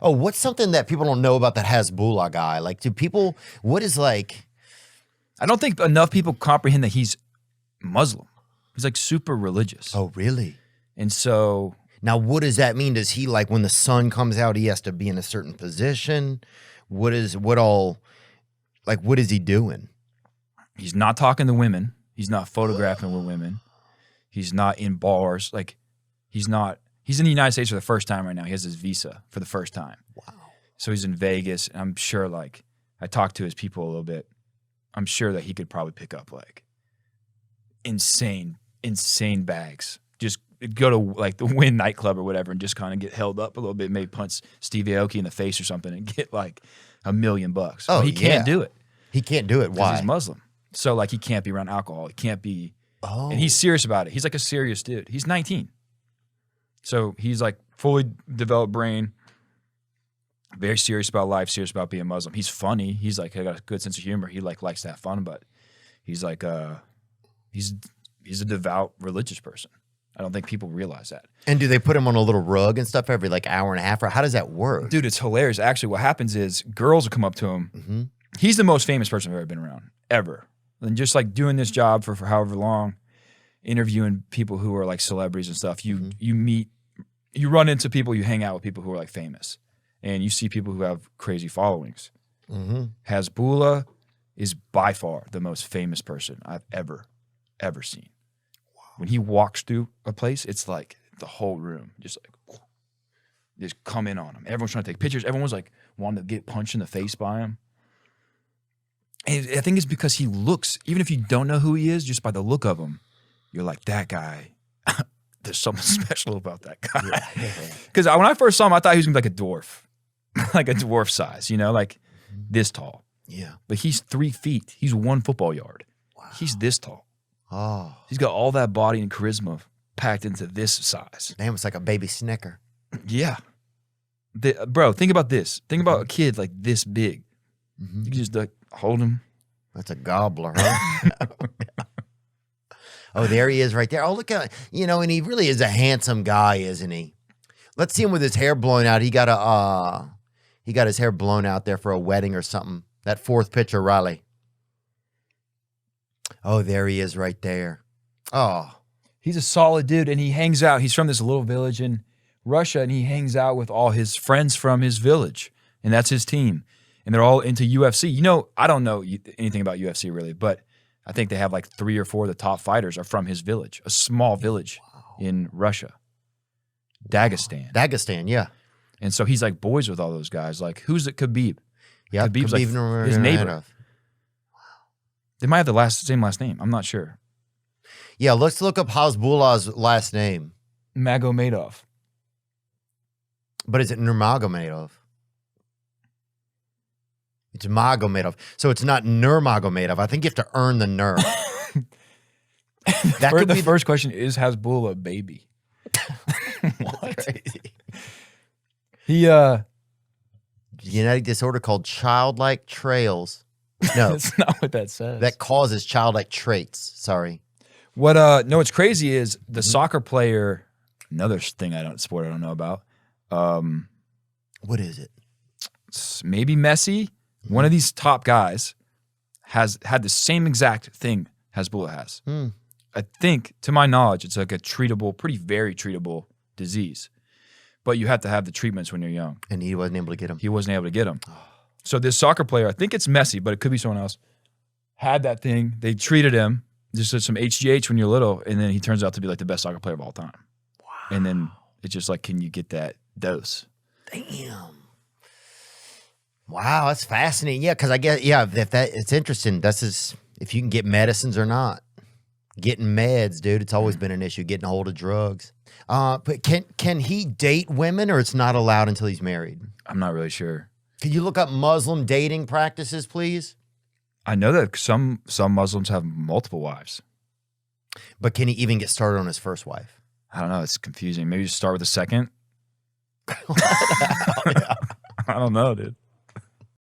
Oh, what's something that people don't know about that Hasbulla guy? Like, do people, what is like, I don't think enough people comprehend that he's Muslim. He's like super religious. oh, really? And so Now, what does that mean? Does he, like, when the sun comes out, he has to be in a certain position? What is he doing? he's not talking to women. He's not photographing with women. He's not in bars. Like, he's in the United States for the first time right now. He has his visa for the first time. Wow. So he's in Vegas. And I'm sure, like, I talked to his people a little bit. I'm sure that he could probably pick up, like, insane bags. Just go to, like, the Wynn nightclub or whatever and just kind of get held up a little bit, maybe punch Steve Aoki in the face or something and get, like, $1 million. Oh, but he can't do it. He can't do it. Why? He's Muslim. So, like, he can't be around alcohol. He can't be. Oh. And he's serious about it. He's like a serious dude. He's 19. So he's like fully developed brain, very serious about life, serious about being Muslim. He's funny. He's like, got a good sense of humor. He like likes to have fun, but he's like, he's a devout religious person. I don't think people realize that. And do they put him on a little rug and stuff every like hour and a half? Or how does that work? Dude, it's hilarious. Actually, what happens is girls will come up to him. Mm-hmm. He's the most famous person I've ever been around, ever. And just like doing this job for however long, interviewing people who are like celebrities and stuff, you meet, you run into people, you hang out with people who are like famous, and you see people who have crazy followings. Mm-hmm. Hasbulla is by far the most famous person I've ever seen. Wow. When he walks through a place, it's like the whole room just like just come in on him. Everyone's trying to take pictures. Everyone's like wanting to get punched in the face by him. And I think it's because he looks, even if you don't know who he is, just by the look of him, you're like, that guy, there's something special about that guy. Because when I first saw him, I thought he was going to be like a dwarf, like a dwarf size, you know, like this tall. Yeah. But he's 3 feet. He's 1 football yard. Wow. He's this tall. Oh. He's got all that body and charisma packed into this size. Damn, it's like a baby Snicker. Yeah. Bro, think about this. Think about a kid like this big. Mm-hmm. You can just like hold him. That's a gobbler, huh? Oh, there he is right there. Oh, look at, and he really is a handsome guy, isn't he? Let's see him with his hair blown out. He got his hair blown out there for a wedding or something. That 4th picture, Riley. Oh, there he is right there. Oh. He's a solid dude, and he hangs out. He's from this little village in Russia, and he hangs out with all his friends from his village, and that's his team. And they're all into UFC. I don't know anything about UFC really, but I think they have like 3 or 4 of the top fighters are from his village, a small village in Russia. Dagestan. Dagestan, yeah. And so he's like boys with all those guys. Like, who's it? Khabib. Yeah, Khabib's like his neighbor. They might have the same last name. I'm not sure. Yeah, let's look up Hasbullah's last name. Magomedov. But is it Nurmagomedov? It's Magomedov. So it's not Nurmagomedov. I think you have to earn the Nur. That could be the first question is Hasbulla a baby? What? Crazy. He genetic disorder called childlike trails. No. That's not what that says. That causes childlike traits. Sorry. What what's crazy is the soccer player, another thing sport I don't know about. What is it? Maybe Messi. One of these top guys has had the same exact thing Hasbulla has. I think, to my knowledge, it's like a very treatable disease. But you have to have the treatments when you're young. And he wasn't able to get them. He wasn't able to get them. So this soccer player, I think it's Messi, but it could be someone else, had that thing. They treated him, just did some HGH when you're little, and then he turns out to be like the best soccer player of all time. Wow. And then it's just like, can you get that dose? Damn. Wow, that's fascinating. Yeah, because I guess, it's interesting. If you can get medicines or not. Getting meds, dude, it's always been an issue, getting a hold of drugs. But can he date women, or it's not allowed until he's married? I'm not really sure. Can you look up Muslim dating practices, please? I know that some Muslims have multiple wives. But can he even get started on his first wife? I don't know. It's confusing. Maybe just start with the second. I don't know, dude.